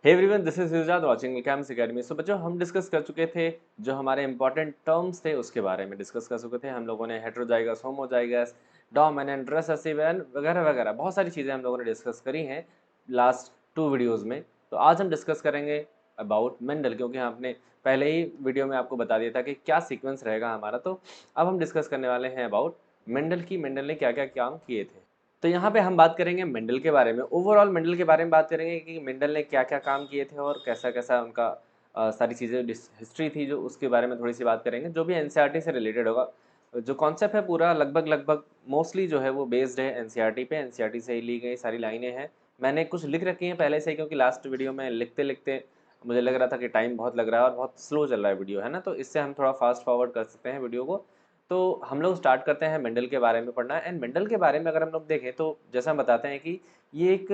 Hey everyone, this is युजाद watching Cams academy. So बच्चों, हम डिस्कस कर चुके थे जो हमारे इंपॉर्टेंट टर्म्स थे उसके बारे में डिस्कस कर चुके थे। हम लोगों ने heterozygous, homozygous, dominant, recessive and वगैरह वगैरह बहुत सारी चीज़ें हम लोगों ने डिस्कस करी हैं लास्ट 2 वीडियोज़ में। तो आज हम डिस्कस करेंगे अबाउट मेंडल, क्योंकि हमने पहले ही वीडियो में आपको बता दिया था कि क्या सीक्वेंस रहेगा हमारा। तो अब हम डिस्कस करने वाले हैं अबाउट मेंडल की मेंडल ने क्या क्या काम किए थे। तो यहाँ पे हम बात करेंगे मेंडल के बारे में, ओवरऑल मेंडल के बारे में बात करेंगे कि मेंडल ने क्या क्या काम किए थे और कैसा कैसा उनका सारी चीज़ें हिस्ट्री थी जो उसके बारे में थोड़ी सी बात करेंगे, जो भी एनसीईआरटी से रिलेटेड होगा। जो कॉन्सेप्ट है पूरा लगभग लगभग मोस्टली जो है वो बेस्ड है एनसीईआरटी पे, एनसीईआरटी से ही ली गई सारी लाइनें हैं। मैंने कुछ लिख रखी हैं पहले से ही, क्योंकि लास्ट वीडियो में लिखते लिखते मुझे लग रहा था कि टाइम बहुत लग रहा है और बहुत स्लो चल रहा है वीडियो, है ना। तो इससे हम थोड़ा फास्ट फॉरवर्ड कर सकते हैं वीडियो को। तो हम लोग स्टार्ट करते हैं मेंडल के बारे में पढ़ना। एंड मेंडल के बारे में अगर हम लोग देखें तो जैसा हम बताते हैं कि ये एक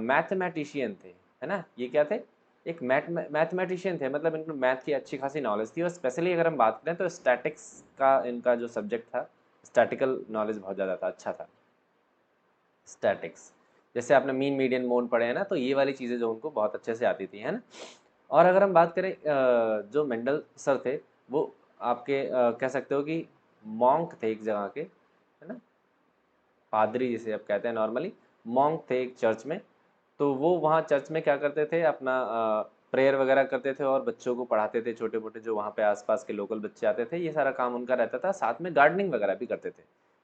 मैथमेटिशियन थे, है ना। ये क्या थे? एक मैथमेटिशियन थे, मतलब इनको मैथ की अच्छी खासी नॉलेज थी। और स्पेशली अगर हम बात करें तो स्टैटिक्स का इनका जो सब्जेक्ट था, स्टैटिकल नॉलेज बहुत ज़्यादा था, अच्छा था स्टैटिक्स। जैसे आपने मीन मीडियन मोड पढ़े हैं ना, तो ये वाली चीज़ें जो उनको बहुत अच्छे से आती थी, है ना। और अगर हम बात करें जो मेंडल सर थे, वो आपके कह सकते हो कि मॉन्क थे एक जगह के, है ना, पादरी जिसे आप कहते हैं नॉर्मली। मॉन्क थे एक चर्च में। तो वो वहाँ चर्च में क्या करते थे, अपना प्रेयर वगैरह करते थे और बच्चों को पढ़ाते थे, छोटे मोटे जो वहाँ पे आसपास के लोकल बच्चे आते थे, ये सारा काम उनका रहता था। साथ में गार्डनिंग वगैरह भी करते थे,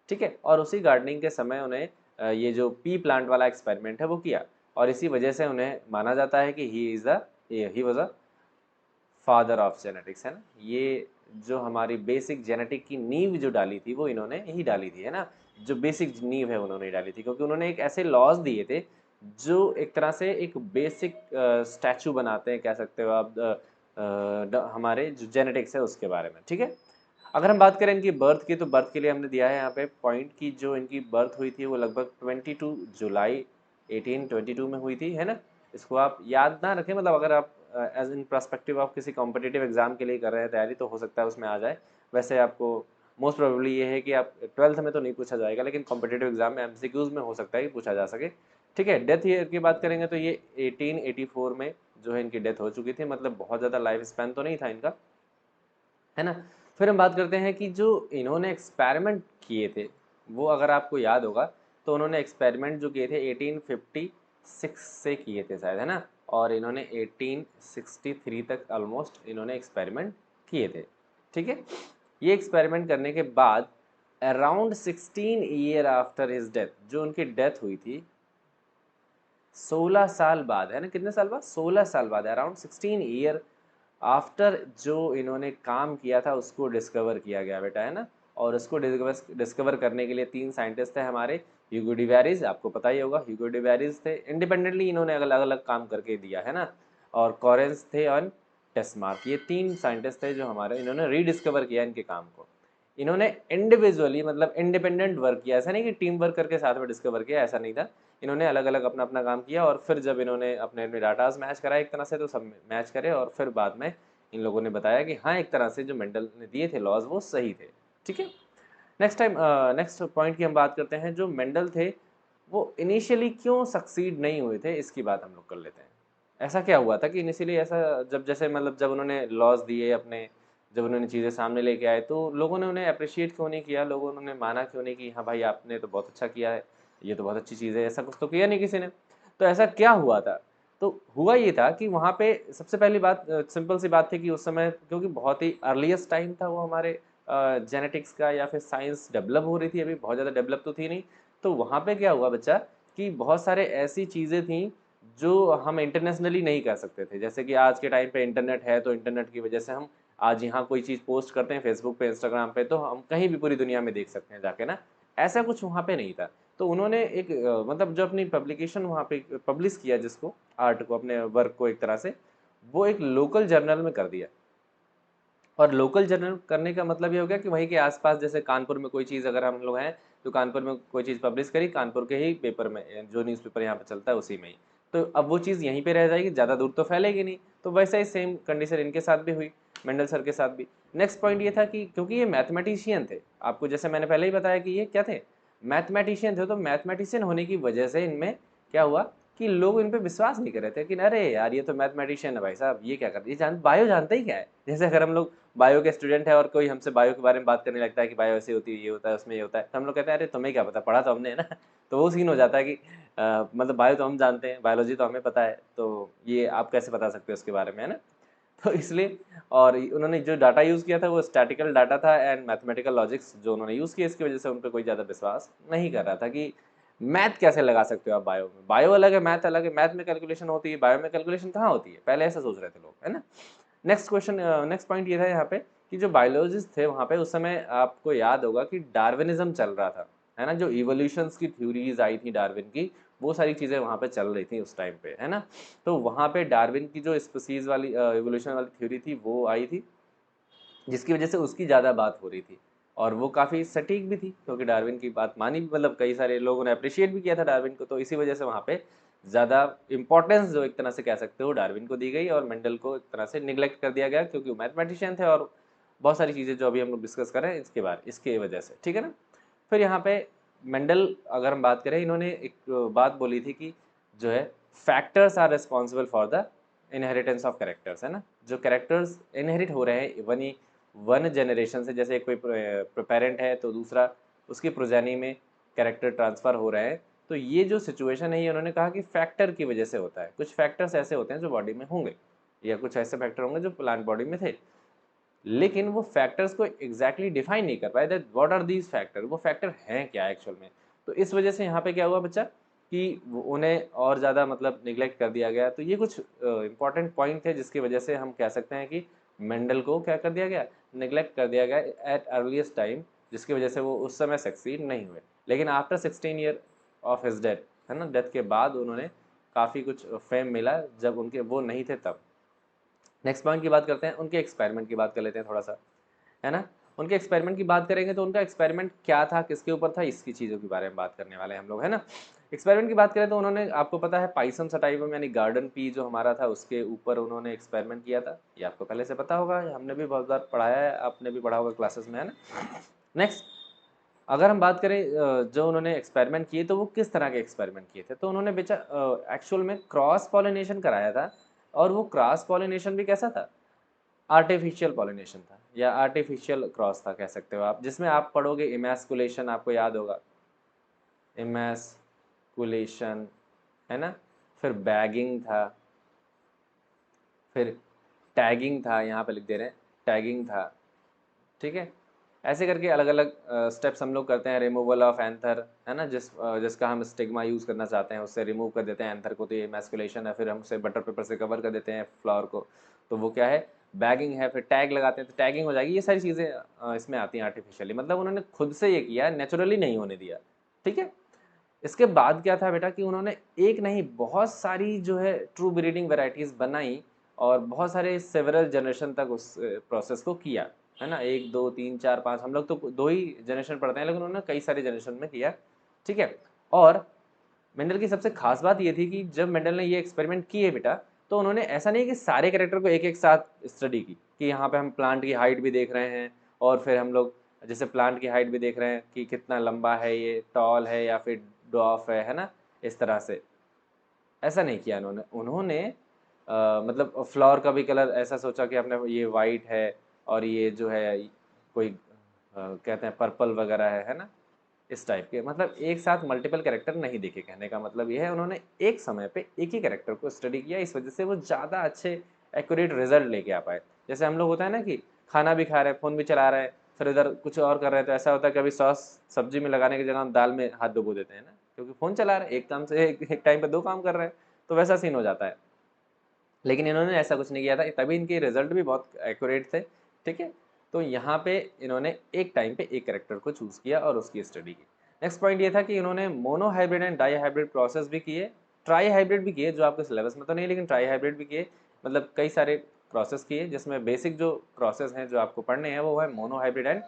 ठीक है। और उसी गार्डनिंग के समय उन्हें ये जो पी प्लांट वाला एक्सपेरिमेंट है वो किया। और इसी वजह से उन्हें माना जाता है कि he was a father of genetics, है ना। ये जो हमारी बेसिक जेनेटिक की नींव जो डाली थी वो इन्होंने ही डाली थी, है ना। जो बेसिक नींव है उन्होंने ही डाली थी, क्योंकि उन्होंने एक ऐसे लॉज दिए थे जो एक तरह से एक बेसिक स्टैचू बनाते हैं, कह सकते हो आप, हमारे जो जेनेटिक्स है उसके बारे में, ठीक है। अगर हम बात करें इनकी बर्थ की, तो बर्थ के लिए हमने दिया है यहाँ पे पॉइंट की जो इनकी बर्थ हुई थी वो लगभग 22 जुलाई 1822 में हुई थी, है ना। इसको आप याद ना रखें, मतलब अगर आप एज इन पर्सपेक्टिव ऑफ किसी कॉम्पिटिटिव एग्जाम के लिए कर रहे हैं तैयारी, तो हो सकता है उसमें आ जाए। वैसे आपको मोस्ट प्रोबेबली ये है कि आप 12th में तो नहीं पूछा जाएगा, लेकिन कॉम्पिटिटिव एग्जाम में एमसीक्यूज में हो सकता है कि पूछा जा सके, ठीक है। डेथ ईयर की बात करेंगे तो ये 1884 में जो है इनकी डेथ हो चुकी थी, मतलब बहुत ज़्यादा लाइफ स्पैन तो नहीं था इनका, है ना। फिर हम बात करते हैं कि जो इन्होंने एक्सपेरिमेंट किए थे, वो अगर आपको याद होगा तो उन्होंने एक्सपेरिमेंट जो किए थे 1856 से किए थे शायद, है ना। और इन्होंने 1863 तक ऑलमोस्ट इन्होंने एक्सपेरिमेंट किए थे, ठीक है। ये एक्सपेरिमेंट करने के बाद around 16 year after his death, जो उनकी डेथ हुई थी 16 साल बाद, है ना। कितने साल बाद? 16 साल बाद, अराउंड 16 ईयर आफ्टर जो इन्होंने काम किया था उसको डिस्कवर किया गया बेटा, है ना। और उसको डिस्कवर करने के लिए 3 साइंटिस्ट थे हमारे। ह्यूगो डिवेरिस, आपको पता ही होगा, ह्यूगो डिवेरिस थे। इंडिपेंडेंटली इन्होंने अलग अलग काम करके दिया, है ना। और कॉरेंस थे और टेस्मार्क, ये 3 साइंटिस्ट थे जो हमारे, इन्होंने रीडिस्कवर किया इनके काम को। इन्होंने इंडिविजुअली, मतलब इंडिपेंडेंट वर्क किया, ऐसा नहीं कि टीम वर्क करके साथ में डिस्कवर किया, ऐसा नहीं था। इन्होंने अलग अलग अपना अपना काम किया और फिर जब इन्होंने अपने अपने डाटाज मैच कराए एक तरह से, तो सब मैच करे और फिर बाद में इन लोगों ने बताया कि हाँ, एक तरह से जो मेंडल ने दिए थे लॉज वो सही थे, ठीक है। नेक्स्ट पॉइंट की हम बात करते हैं। जो मेंडल थे वो इनिशियली क्यों सक्सीड नहीं हुए थे, इसकी बात हम लोग कर लेते हैं। ऐसा क्या हुआ था कि इनिशियली ऐसा, जब जैसे मतलब जब उन्होंने लॉज दिए अपने, जब उन्होंने चीज़ें सामने लेके आए, तो लोगों ने उन्हें अप्रिशिएट क्यों नहीं किया, लोगों ने उन्हें माना क्यों नहीं कि हाँ भाई आपने तो बहुत अच्छा किया है, ये तो बहुत अच्छी चीज़ है, ऐसा कुछ तो किया नहीं किसी ने। तो ऐसा क्या हुआ था? तो हुआ ये था कि वहाँ पे सबसे पहली बात, सिंपल सी बात थी कि उस समय क्योंकि बहुत ही अर्लीस्ट टाइम था वो हमारे जेनेटिक्स का, या फिर साइंस डेवलप हो रही थी, अभी बहुत ज़्यादा डेवलप तो थी नहीं। तो वहाँ पे क्या हुआ बच्चा, कि बहुत सारे ऐसी चीज़ें थी जो हम इंटरनेशनली नहीं कर सकते थे। जैसे कि आज के टाइम पे इंटरनेट है, तो इंटरनेट की वजह से हम आज यहाँ कोई चीज़ पोस्ट करते हैं फेसबुक पे, इंस्टाग्राम पे, तो हम कहीं भी पूरी दुनिया में देख सकते हैं जाके ना। ऐसा कुछ वहाँ पे नहीं था। तो उन्होंने एक मतलब जो अपनी पब्लिकेशन वहाँ पे पब्लिश किया, जिसको आर्ट को, अपने वर्क को एक तरह से, वो एक लोकल जर्नल में कर दिया। और लोकल जर्नल करने का मतलब ये हो गया कि वहीं के आसपास, जैसे कानपुर में कोई चीज़ अगर हम लोग हैं तो कानपुर में कोई चीज़ पब्लिश करी, कानपुर के ही पेपर में, जो न्यूज़पेपर यहाँ पे चलता है उसी में ही। तो अब वो चीज़ यहीं पे रह जाएगी, ज़्यादा दूर तो फैलेगी नहीं। तो वैसे ही सेम कंडीशन इनके साथ भी हुई, मेंडल सर के साथ भी। नेक्स्ट पॉइंट ये था कि क्योंकि ये मैथमेटिशियन थे, आपको जैसे मैंने पहले ही बताया कि ये क्या थे, मैथमेटिशियन थे। तो मैथमेटिशियन होने की वजह से इनमें क्या हुआ कि लोग इन पे विश्वास नहीं कर रहे थे कि अरे यार ये तो मैथमेटिशियन है भाई साहब, ये क्या कर रही है, बायो जानता ही क्या है। जैसे अगर हम लोग बायो के स्टूडेंट है और कोई हमसे बायो के बारे में बात करने लगता है कि बायो ऐसे होती है, ये होता है, उसमें ये होता है, तो हम लोग कहते हैं अरे तुम्हें क्या पता, पढ़ा तो हमने है ना। तो वो सीन हो जाता है कि मतलब बायो तो हम जानते हैं, बायोलॉजी तो हमें पता है, तो ये आप कैसे बता सकते हो उसके बारे में, है ना। तो इसलिए, और उन्होंने जो डाटा यूज़ किया था वो स्टैटिकल डाटा था एंड मैथमेटिकल लॉजिक्स जो उन्होंने यूज़ किया, इसकी वजह से उन पर कोई ज़्यादा विश्वास नहीं कर रहा था कि मैथ कैसे लगा सकते हो आप बायो में, बायो अलग है, मैथ अलग है, मैथ में कैलकुलेशन होती है, बायो में कैलकुलेशन कहाँ होती है, पहले ऐसा सोच रहे थे लोग, है ना। नेक्स्ट क्वेश्चन, नेक्स्ट पॉइंट ये था यहाँ पे कि जो बायोलॉजिस्ट थे वहाँ पे उस समय आपको याद होगा कि डार्विनिज्म चल रहा था, है ना। जो इवोल्यूशंस की थ्योरीज आई थी डार्विन की, वो सारी चीज़ें वहाँ पे चल रही थी उस टाइम पे, है ना। तो वहाँ पे डार्विन की जो स्पीसीज वाली इवोल्यूशन वाली थ्योरी थी वो आई थी, जिसकी वजह से उसकी ज़्यादा बात हो रही थी, और वो काफ़ी सटीक भी थी क्योंकि डार्विन की बात मानी भी, मतलब कई सारे लोगों ने अप्रिशिएट भी किया था डार्विन को, तो इसी वजह से वहाँ पे ज़्यादा इंपॉर्टेंस जो एक तरह से कह सकते हो डार्विन को दी गई, और मेंडल को एक तरह से निगलेक्ट कर दिया गया क्योंकि वो मैथमेटिशियन थे, और बहुत सारी चीज़ें जो अभी हम लोग डिस्कस कर रहे हैं इसके बारे, इसके वजह से, ठीक है ना। फिर यहाँ पे मेंडल अगर हम बात करें, इन्होंने एक बात बोली थी कि जो है factors are responsible for the inheritance of characters, है ना। जो कैरेक्टर्स इनहेरिट हो रहे हैं वन जनरेशन से, जैसे कोई पेरेंट है तो दूसरा उसकी प्रोजेनी में कैरेक्टर ट्रांसफ़र हो रहे हैं, तो ये जो सिचुएशन है ये उन्होंने कहा कि फैक्टर की वजह से होता है। कुछ फैक्टर्स ऐसे होते हैं जो बॉडी में होंगे, या कुछ ऐसे फैक्टर होंगे जो प्लांट बॉडी में थे, लेकिन वो फैक्टर्स को एग्जैक्टली डिफाइन नहीं कर पाए that what are these factor, वो फैक्टर हैं क्या एक्चुअल में। तो इस वजह से यहाँ पे क्या हुआ बच्चा कि उन्हें और ज़्यादा मतलब निगलेक्ट कर दिया गया। तो ये कुछ इंपॉर्टेंट पॉइंट थे जिसकी वजह से हम कह सकते हैं कि मेंडल को क्या कर दिया गया, निगलेक्ट कर दिया गया एट अर्लीस्ट टाइम, जिसकी वजह से वो उस समय सक्सीड नहीं हुए। लेकिन after 16 year of his death, है ना, डेथ के बाद उन्होंने काफ़ी कुछ फेम मिला, जब उनके वो नहीं थे तब। नेक्स्ट पॉइंट की बात करते हैं, उनके एक्सपेरिमेंट की बात कर लेते हैं थोड़ा सा, है ना। उनके एक्सपेरिमेंट की बात करेंगे तो उनका एक्सपेरिमेंट क्या था, किसके ऊपर था, इसकी चीज़ों के बारे में बात करने वाले हैं हम लोग, है ना। एक्सपेरिमेंट की बात करें तो उन्होंने, आपको पता है पाइसम सटाइवम यानी गार्डन पी जो हमारा था उसके ऊपर उन्होंने एक्सपेरिमेंट किया था, ये आपको पहले से पता होगा, हमने भी बहुत बार पढ़ाया है, आपने भी पढ़ा होगा क्लासेस में, है ना। नेक्स्ट, अगर हम बात करें जो उन्होंने एक्सपेरिमेंट किए तो वो किस तरह के एक्सपेरिमेंट किए थे, तो उन्होंने बेचा एक्चुअल में क्रॉस पॉलिनेशन कराया था, और वो क्रॉस पॉलिनेशन भी कैसा था, आर्टिफिशियल पॉलिनेशन था, या आर्टिफिशियल क्रॉस था कह सकते हो आप, जिसमें आप पढ़ोगे इमैस्कुलेशन, आपको याद होगा इमैस्कुलेशन, है ना। फिर बैगिंग था, फिर टैगिंग था, यहाँ पे लिख दे रहे हैं टैगिंग था, ठीक है। ऐसे करके अलग अलग स्टेप्स हम लोग करते हैं, रिमूवल ऑफ एंथर, है ना, जिसका हम स्टिग्मा यूज़ करना चाहते हैं उससे रिमूव कर देते हैं एंथर को, तो ये मैस्कुलेशन है। फिर हम उसे बटर पेपर से कवर कर देते हैं फ्लावर को, तो वो क्या है, बैगिंग है। फिर टैग लगाते हैं तो टैगिंग हो जाएगी। ये सारी चीज़ें इसमें आती हैं आर्टिफिशियली, मतलब उन्होंने खुद से ये किया, नेचुरली नहीं होने दिया, ठीक है। इसके बाद क्या था बेटा कि उन्होंने एक नहीं बहुत सारी जो है ट्रू ब्रीडिंग वेराइटीज़ बनाई, और बहुत सारे सेवरल जनरेशन तक उस प्रोसेस को किया, है ना। 1 2 3 4 5, हम लोग तो 2 ही जनरेशन पढ़ते हैं, लेकिन उन्होंने कई सारे जनरेशन में किया, ठीक है। और मेंडल की सबसे खास बात ये थी कि जब मेंडल ने ये एक्सपेरिमेंट किए बेटा, तो उन्होंने ऐसा नहीं कि सारे कैरेक्टर को एक एक साथ स्टडी की, कि यहाँ पे हम प्लांट की हाइट भी देख रहे हैं, और फिर हम लोग जैसे प्लांट की हाइट भी देख रहे हैं कि कितना लंबा है, ये टॉल है या फिर डॉफ है ना, इस तरह से ऐसा नहीं किया उन्होंने। उन्होंने मतलब फ्लावर का भी कलर ऐसा सोचा कि आपने ये वाइट है, और ये जो है कोई कहते हैं पर्पल वगैरह है ना, इस टाइप के, मतलब एक साथ मल्टीपल कैरेक्टर नहीं देखे, कहने का मतलब ये है उन्होंने एक समय पे एक ही कैरेक्टर को स्टडी किया, इस वजह से वो ज़्यादा अच्छे एक्यूरेट रिजल्ट लेके आ पाए। जैसे हम लोग होता है ना कि खाना भी खा रहे हैं, फ़ोन भी चला रहे हैं, फिर इधर कुछ और कर रहे हैं, तो ऐसा होता है कभी सॉस सब्जी में लगाने की जगह हम दाल में हाथ डुबो देते हैं ना, क्योंकि फ़ोन चला रहे हैं, एक काम से एक टाइम पे 2 काम कर रहे हैं, तो वैसा सीन हो जाता है। लेकिन इन्होंने ऐसा कुछ नहीं किया था, तभी इनके रिजल्ट भी बहुत एक्यूरेट थे, ठीक है। तो यहाँ पे इन्होंने एक टाइम पे एक कैरेक्टर को चूज़ किया और उसकी स्टडी की। नेक्स्ट पॉइंट ये था कि इन्होंने monohybrid and dihybrid process भी किए, ट्राई हाइब्रिड भी किए, जो आपके सिलेबस में तो नहीं, लेकिन ट्राई हाइब्रिड भी किए, मतलब कई सारे प्रोसेस किए, जिसमें बेसिक जो प्रोसेस हैं जो आपको पढ़ने हैं वो है monohybrid and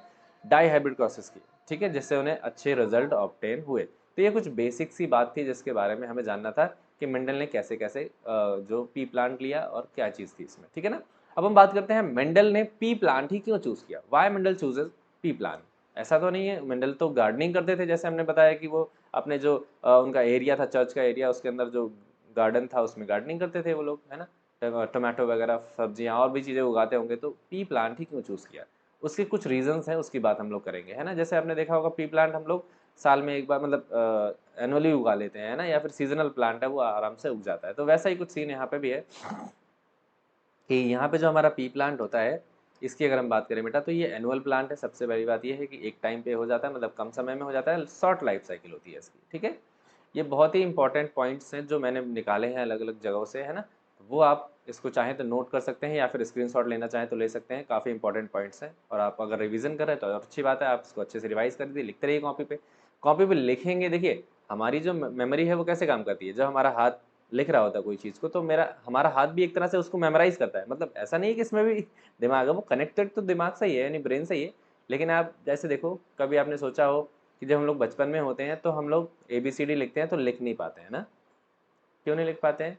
dihybrid process की, ठीक है, जिससे उन्हें अच्छे रिजल्ट ऑब्टेन हुए। तो ये कुछ बेसिक सी बात थी जिसके बारे में हमें जानना था कि मेंडल ने कैसे कैसे जो पी प्लांट लिया और क्या चीज़ थी इसमें, ठीक है ना। अब हम बात करते हैं मेंडल ने पी प्लांट ही क्यों चूज़ किया, why Mendel chooses pea plant. ऐसा तो नहीं है, मेंडल तो गार्डनिंग करते थे, जैसे हमने बताया कि वो अपने जो उनका एरिया था, चर्च का एरिया, उसके अंदर जो गार्डन था उसमें गार्डनिंग करते थे वो लोग, है ना, टोमेटो वगैरह सब्जियां और भी चीज़ें उगाते होंगे, तो पी प्लांट ही क्यों चूज़ किया? उसके कुछ रीजंस हैं, उसकी बात हम लोग करेंगे, है ना। जैसे आपने देखा होगा पी प्लांट हम लोग साल में एक बार मतलब एनुअली उगा लेते हैं, है ना, या फिर सीजनल प्लांट है वो आराम से उग जाता है। तो वैसा ही कुछ सीन यहाँ पे भी है कि यहाँ पे जो हमारा पी प्लांट होता है, इसकी अगर हम बात करें बेटा, तो ये एनुअल प्लांट है। सबसे बड़ी बात ये है कि एक टाइम पे हो जाता है, मतलब कम समय में हो जाता है, शॉर्ट लाइफ साइकिल होती है इसकी, ठीक है। ये बहुत ही इंपॉर्टेंट पॉइंट्स हैं जो मैंने निकाले हैं अलग अलग जगहों से, है ना। वो आप इसको चाहें तो नोट कर सकते हैं या फिर स्क्रीनशॉट लेना चाहें तो ले सकते हैं। काफ़ी इंपॉर्टेंट पॉइंट्स हैं और आप अगर रिवीजन कर रहे हैं तो और अच्छी बात है, आप इसको अच्छे से रिवाइज कर दीजिए, लिखते रहिए कॉपी पे। कॉपी पे लिखेंगे, देखिए हमारी जो मेमोरी है वो कैसे काम करती है। जब हमारा हाथ लिख रहा होता है कोई चीज़ को, तो मेरा हमारा हाथ भी एक तरह से उसको मेमोराइज करता है। मतलब ऐसा नहीं है कि इसमें भी दिमाग है, वो कनेक्टेड तो दिमाग से ही है, यानी ब्रेन से ही है। लेकिन आप जैसे देखो, कभी आपने सोचा हो कि जब हम लोग बचपन में होते हैं तो हम लोग ABCD लिखते हैं तो लिख नहीं पाते हैं ना। क्यों नहीं लिख पाते हैं?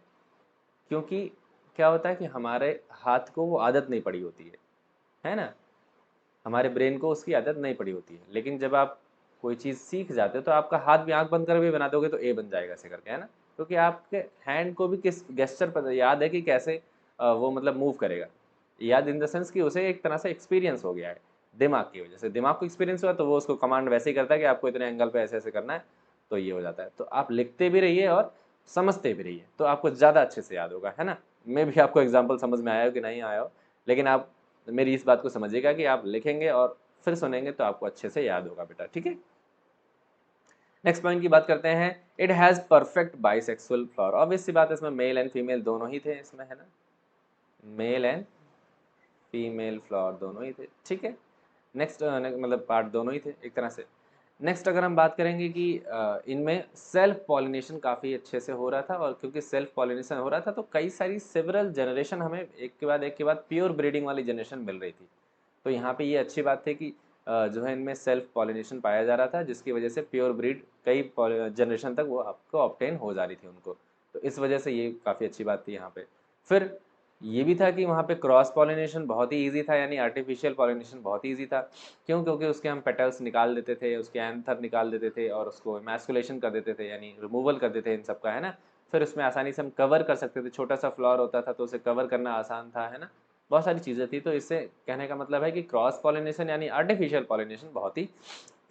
क्योंकि क्या होता है कि हमारे हाथ को वो आदत नहीं पड़ी होती है ना। हमारे ब्रेन को उसकी आदत नहीं पड़ी होती है। लेकिन जब आप कोई चीज़ सीख जाते हो तो आपका हाथ भी आंख बंद कर भी बना दोगे तो ए बन जाएगा ऐसे करके, है ना। क्योंकि आपके हैंड को भी किस गेस्चर पर याद है कि कैसे वो मतलब मूव करेगा। याद इन द सेंस कि उसे एक तरह से एक्सपीरियंस हो गया है दिमाग की वजह से। दिमाग को एक्सपीरियंस हुआ तो वो उसको कमांड वैसे ही करता है कि आपको इतने एंगल पे ऐसे ऐसे करना है, तो ये हो जाता है। तो आप लिखते भी रहिए और समझते भी रहिए, तो आपको ज़्यादा अच्छे से याद होगा, है ना। मे भी आपको एग्जाम्पल समझ में आया हो कि नहीं आया हो, लेकिन आप मेरी इस बात को समझिएगा कि आप लिखेंगे और फिर सुनेंगे तो आपको अच्छे से याद होगा बेटा, ठीक है। नेक्स्ट पॉइंट की बात करते हैं। It has perfect bisexual flower. Obvious सी बात है, इसमें मेल एंड फीमेल दोनों ही थे इसमें, है ना। मेल एंड फीमेल फ्लावर दोनों ही थे, ठीक है। नेक्स्ट मतलब पार्ट दोनों ही थे एक तरह से। नेक्स्ट अगर हम बात करेंगे कि इनमें सेल्फ पॉलिनेशन काफ़ी अच्छे से हो रहा था, और क्योंकि सेल्फ पॉलिनेशन हो रहा था तो कई सारी सेवरल जनरेशन हमें एक के बाद प्योर ब्रीडिंग वाली जनरेशन मिल रही थी। तो यहाँ पे ये अच्छी बात थी कि जो है इनमें सेल्फ पॉलिनेशन पाया जा रहा था, जिसकी वजह से प्योर ब्रीड कई जनरेशन तक वो आपको ऑब्टेन हो जा रही थी उनको। तो इस वजह से ये काफ़ी अच्छी बात थी यहाँ पे। फिर ये भी था कि वहाँ पे क्रॉस पॉलिनेशन बहुत ही ईजी था, यानी आर्टिफिशियल पॉलिनेशन बहुत ही ईजी था। क्यों? क्योंकि उसके हम पेटल्स निकाल देते थे, उसके एंथर निकाल देते थे और उसको एमैस्कुलेशन कर देते थे, यानी रिमूवल कर देते थे इन सब का, है ना। फिर उसमें आसानी से हम कवर कर सकते थे, छोटा सा फ्लावर होता था तो उसे कवर करना आसान था, है ना। बहुत सारी चीज़ें थी। तो इससे कहने का मतलब है कि क्रॉस पॉलिनेशन यानी आर्टिफिशियल पॉलिनेशन बहुत ही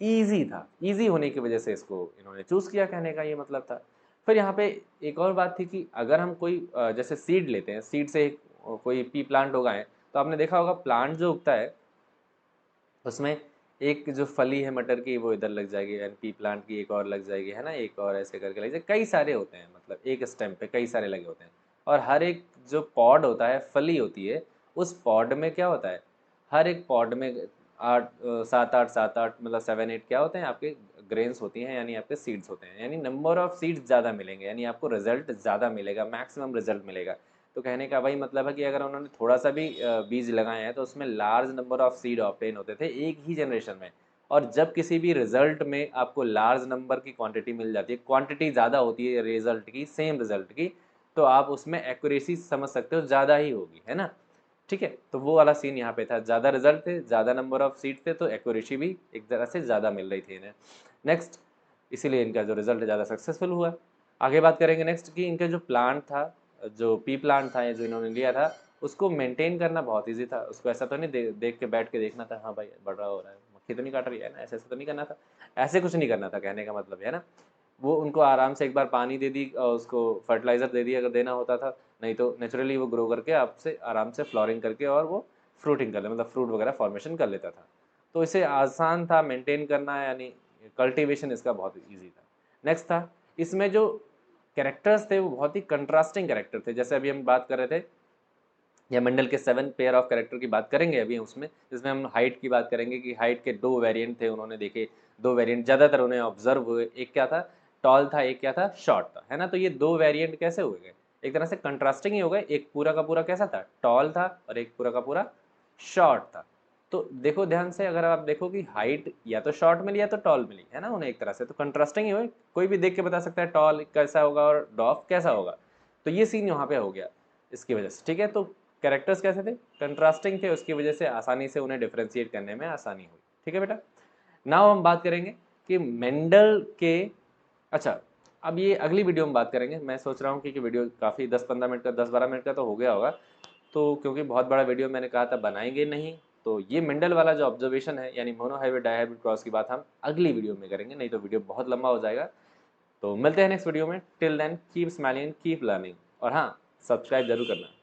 ईजी था। ईजी होने की वजह से इसको इन्होंने चूज़ किया, कहने का ये मतलब था। फिर यहाँ पे एक और बात थी कि अगर हम कोई जैसे सीड लेते हैं, सीड से कोई पी प्लांट उगाएं, तो आपने देखा होगा प्लांट जो उगता है उसमें एक जो फली है मटर की वो इधर लग जाएगी, एंड पी प्लांट की एक और लग जाएगी, है ना, एक और ऐसे करके लग जाएगी। कई सारे होते हैं, मतलब एक स्टेम पे कई सारे लगे होते हैं। और हर एक जो पॉड होता है, फली होती है, उस पॉड में क्या होता है, हर एक पॉड में सात आठ मतलब 7 8 क्या होते हैं आपके ग्रेन्स होती हैं, यानी आपके सीड्स होते हैं, यानी नंबर ऑफ सीड्स ज़्यादा मिलेंगे, यानी आपको रिजल्ट ज़्यादा मिलेगा, मैक्सिमम रिजल्ट मिलेगा। तो कहने का वही मतलब है कि अगर उन्होंने थोड़ा सा भी बीज लगाए हैं तो उसमें large number of seed obtain होते थे एक ही जनरेशन में। और जब किसी भी रिजल्ट में आपको लार्ज नंबर की क्वांटिटी मिल जाती है, क्वांटिटी ज़्यादा होती है रिजल्ट की, सेम रिजल्ट की, तो आप उसमें एक्यूरेसी समझ सकते हो ज़्यादा ही होगी, है ना। ठीक है, तो वो वाला सीन यहाँ पे था, ज़्यादा रिजल्ट थे, ज़्यादा नंबर ऑफ सीट थे, तो एक्यूरेसी भी एक तरह से ज़्यादा मिल रही थी इन्हें। नेक्स्ट, इसीलिए इनका जो रिजल्ट ज़्यादा सक्सेसफुल हुआ। आगे बात करेंगे नेक्स्ट कि इनका जो प्लांट था, जो पी प्लांट था, या जो इन्होंने लिया था, उसको मेंटेन करना बहुत ईजी था। उसको ऐसा तो नहीं देख के बैठ के देखना था, हाँ भाई बड़ रहा हो रहा है, मक्खी तो नहीं काट रही है ना, ऐसे ऐसे तो नहीं करना था। ऐसे कुछ नहीं करना था, कहने का मतलब है ना। वो उनको आराम से एक बार पानी दे दी और उसको फर्टिलाइज़र दे दिया अगर देना होता था, नहीं तो नेचुरली वो ग्रो करके आपसे आराम से फ्लोरिंग करके और वो फ्रूटिंग कर ले, मतलब फ्रूट वगैरह फॉर्मेशन कर लेता था। तो इसे आसान था मेंटेन करना, यानी कल्टीवेशन इसका बहुत ईजी था। नेक्स्ट था, इसमें जो कैरेक्टर्स थे वो बहुत ही कंट्रास्टिंग कैरेक्टर थे। जैसे अभी हम बात कर रहे थे, या मंडल के 7 पेयर ऑफ कैरेक्टर की बात करेंगे अभी उसमें, जिसमें हम हाइट की बात करेंगे कि हाइट के 2 वेरिएंट थे, उन्होंने देखे 2 वेरिएंट ज़्यादातर उन्हें ऑब्जर्व हुए। एक क्या था, टॉल था, एक क्या था, शॉर्ट था, है ना। तो ये 2 वेरिएंट कैसे हो गए, एक तरह से कंट्रास्टिंग ही हो गए। एक पूरा का पूरा कैसा था, टॉल था, और एक पूरा का पूरा शॉर्ट था। तो देखो ध्यान से, अगर आप देखो कि हाइट या तो शॉर्ट मिली या तो टॉल मिली, है ना, उन्हें एक तरह से तो कंट्रास्टिंग ही हुए। कोई भी देख के बता सकता है टॉल कैसा होगा और डॉफ कैसा होगा। तो ये सीन यहाँ पे हो गया इसकी वजह से, ठीक है। तो कैरेक्टर्स कैसे थे, कंट्रास्टिंग थे, उसकी वजह से आसानी से उन्हें डिफ्रेंशिएट करने में आसानी हुई, ठीक है बेटा। नाउ हम बात करेंगे कि मेंडल के, अच्छा अब ये अगली वीडियो में बात करेंगे। मैं सोच रहा हूँ कि वीडियो काफ़ी 10-15 मिनट का, 10-12 मिनट का तो हो गया होगा, तो क्योंकि बहुत बड़ा वीडियो मैंने कहा था बनाएंगे नहीं, तो ये मेंडल वाला जो ऑब्जर्वेशन है यानी मोनो हाइब्रिड डाई क्रॉस की बात हम अगली वीडियो में करेंगे, नहीं तो वीडियो बहुत लंबा हो जाएगा। तो मिलते हैं नेक्स्ट वीडियो में। Till then keep smiling, keep learning, और हाँ, सब्सक्राइब जरूर करना।